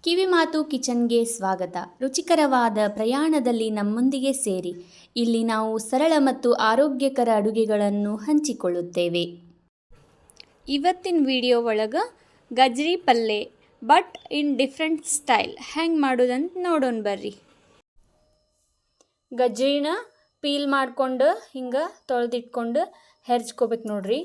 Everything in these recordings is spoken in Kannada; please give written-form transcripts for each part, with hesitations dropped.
ಕಿವಿಮಾತು ಕಿಚನ್ಗೆ ಸ್ವಾಗತ. ರುಚಿಕರವಾದ ಪ್ರಯಾಣದಲ್ಲಿ ನಮ್ಮೊಂದಿಗೆ ಸೇರಿ. ಇಲ್ಲಿ ನಾವು ಸರಳ ಮತ್ತು ಆರೋಗ್ಯಕರ ಅಡುಗೆಗಳನ್ನು ಹಂಚಿಕೊಳ್ಳುತ್ತೇವೆ. ಇವತ್ತಿನ ವಿಡಿಯೋ ಒಳಗೆ ಗಜ್ರಿ ಪಲ್ಯ ಬಟ್ ಇನ್ ಡಿಫ್ರೆಂಟ್ ಸ್ಟೈಲ್ ಹೆಂಗೆ ಮಾಡೋದಂತ ನೋಡೋಣ ಬರ್ರಿ. ಗಜ್ರಿನ ಪೀಲ್ ಮಾಡ್ಕೊಂಡು ಹಿಂಗೆ ತೊಳೆದಿಟ್ಕೊಂಡು ಹೆರ್ಚ್ಕೋಬೇಕು ನೋಡ್ರಿ.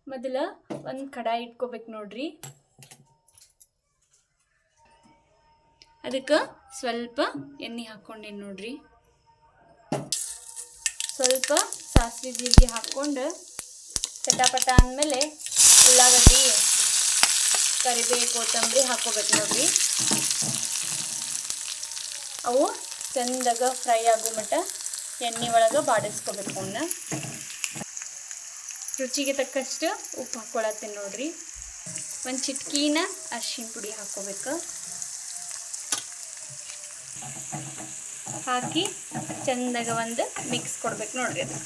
ಮೊದಲ ಒಂದು ಕಡಾಯಿ ಇಟ್ಕೋಬೇಕು ನೋಡ್ರಿ. ಅದಕ್ಕೆ ಸ್ವಲ್ಪ ಎಣ್ಣೆ ಹಾಕ್ಕೊಂಡೇನು ನೋಡ್ರಿ. ಸ್ವಲ್ಪ ಸಾಸಿವೆ ಜೀರಿಗೆ ಹಾಕ್ಕೊಂಡು ಚಟಾಪಟ ಅಂದಮೇಲೆ ಉಳ್ಳಾಗಡ್ಡಿ, ಕರಿಬೇವು, ಕೊತ್ತಂಬರಿ ಹಾಕ್ಕೋಬೇಕು ನೋಡ್ರಿ. ಅವು ಚೆಂದಾಗ ಫ್ರೈ ಆಗೋ ಮಟ್ಟ ಎಣ್ಣೆ ಒಳಗೆ ಬಾಡಿಸ್ಕೋಬೇಕು. ಅವನ್ನ ರುಚಿಗೆ ತಕ್ಕಷ್ಟು ಉಪ್ಪು ಹಾಕ್ಕೊಳತ್ತೀನಿ ನೋಡ್ರಿ. ಒಂದು ಚಿಟ್ಕಿನ ಅರಿಶಿನ ಪುಡಿ ಹಾಕ್ಕೋಬೇಕು. ಹಾಕಿ ಚೆಂದಾಗ ಒಂದು ಮಿಕ್ಸ್ ಕೊಡ್ಬೇಕು ನೋಡ್ರಿ. ಅದು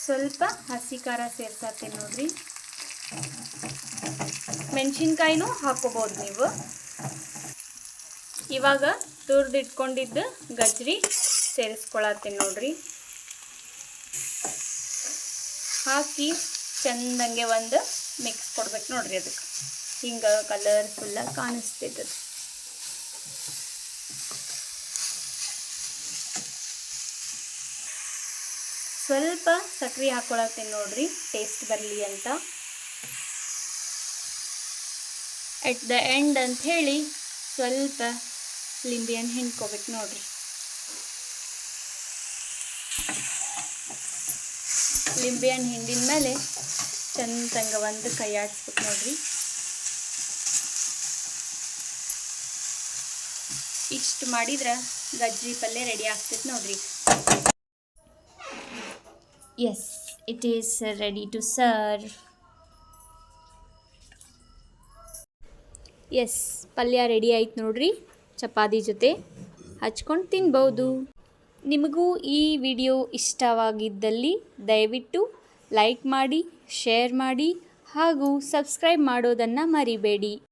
ಸ್ವಲ್ಪ ಹಸಿ ಖಾರ ಸೇರ್ಸಾತೀನಿ ನೋಡ್ರಿ. ಮೆಣಸಿನ್ಕಾಯಿನೂ ಹಾಕ್ಕೋಬೋದು ನೀವು. ಇವಾಗ ತುರಿದಿಟ್ಕೊಂಡಿದ್ದು ಗಜ್ರಿ ಸೇರಿಸ್ಕೊಳತ್ತೀನಿ ನೋಡ್ರಿ. ಹಾಕಿ ಚೆಂದಂಗೆ ಒಂದು ಮಿಕ್ಸ್ ಕೊಡ್ಬೇಕು ನೋಡ್ರಿ. ಅದಕ್ಕೆ ಹಿಂಗೆ ಕಲರ್ಫುಲ್ಲಾಗಿ ಕಾಣಿಸ್ತೈತೆ. ಅದು ಸ್ವಲ್ಪ ಸಕ್ಕರೆ ಹಾಕ್ಕೊಳತ್ತೀನಿ ನೋಡ್ರಿ, ಟೇಸ್ಟ್ ಬರಲಿ ಅಂತ. ಎಟ್ ದ ಎಂಡ್ ಅಂತ ಹೇಳಿ ಸ್ವಲ್ಪ ಲಿಂಬೆಹಣ್ಣು ಹಿಂಡ್ಕೋಬೇಕು ನೋಡ್ರಿ. ಲಿಂಬೆಹಣ್ಣು ಹಿಂಡಿದ ಮೇಲೆ ಚಂದಂಗ ಒಂದು ಕೈ ಆಡಿಸ್ಬೇಕು ನೋಡ್ರಿ. ಇಷ್ಟು ಮಾಡಿದ್ರೆ ಗಜ್ರಿ ಪಲ್ಯ ರೆಡಿ ಆಗ್ತೈತೆ ನೋಡ್ರಿ. Yes, it is ready to serve. Yes, ಪಲ್ಯ ರೆಡಿ ಆಯ್ತು ನೋಡ್ರಿ. ಚಪಾತಿ ಜೊತೆ ಹಚ್ಕೊಂಡು ತಿನ್ಬೋದು. ನಿಮಗೂ ಈ ವಿಡಿಯೋ ಇಷ್ಟವಾಗಿದ್ದಲ್ಲಿ ದಯವಿಟ್ಟು ಲೈಕ್ ಮಾಡಿ, ಶೇರ್ ಮಾಡಿ ಹಾಗೂ ಸಬ್ಸ್ಕ್ರೈಬ್ ಮಾಡೋದನ್ನು ಮರಿಬೇಡಿ.